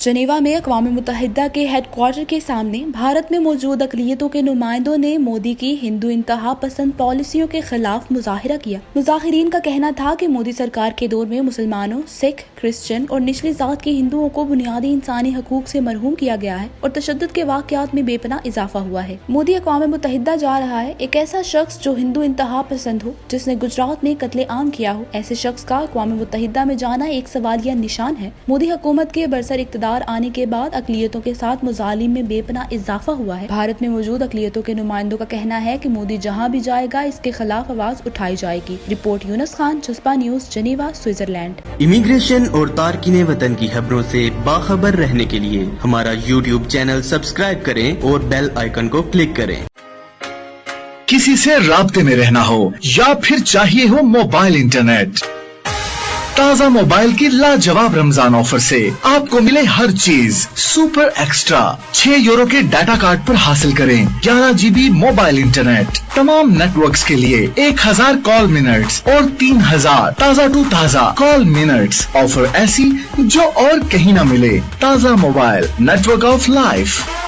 जनेवा में अक़वाम मुत्तहिदा के हेडक्वार्टर के सामने भारत में मौजूद अक़लियतों के नुमाइंदों ने मोदी की हिंदू इंतहा पसंद पॉलिसियों के खिलाफ मुजाहिरा किया। मुजाहिरीन का कहना था कि मोदी सरकार के दौर में मुसलमानों, सिख, क्रिश्चियन और निचली जात के हिंदुओं को बुनियादी इंसानी हकूक से महरूम किया गया है और तशद्दुद के वाक़यात में बेपनाह इजाफा हुआ है। मोदी अक़वाम मुत्तहिदा जा रहा है, एक ऐसा शख्स जो हिंदू इंतहा पसंद हो, जिसने गुजरात में कत्ले आम किया हो, ऐसे शख्स का अक़वाम मुत्तहिदा में जाना एक सवालिया निशान है। मोदी हुकूमत के बरसर इक़्तिदार आने के बाद अक़लियतों के साथ मुज़ालिम में बेपनाह इजाफा हुआ है। भारत में मौजूद अक़लियतों के नुमाइंदों का कहना है कि मोदी जहाँ भी जाएगा इसके खिलाफ आवाज उठाई जाएगी। रिपोर्ट यूनुस खान, जज्बा न्यूज़, जनेवा, स्विट्जरलैंड। इमिग्रेशन और तारकीने वतन की खबरों से बाखबर रहने के लिए हमारा YouTube चैनल सब्सक्राइब करें और बेल आइकन को क्लिक करें। किसी से राब्ते में रहना हो या फिर चाहिए हो मोबाइल इंटरनेट, ताज़ा मोबाइल की लाजवाब रमजान ऑफर से आपको मिले हर चीज सुपर एक्स्ट्रा। 6 यूरो के डाटा कार्ड पर हासिल करें 11 GB मोबाइल इंटरनेट, तमाम नेटवर्क्स के लिए 1000 कॉल मिनट्स और 3000 ताज़ा टू ताज़ा कॉल मिनट्स। ऑफर ऐसी जो और कहीं ना मिले। ताज़ा मोबाइल, नेटवर्क ऑफ लाइफ।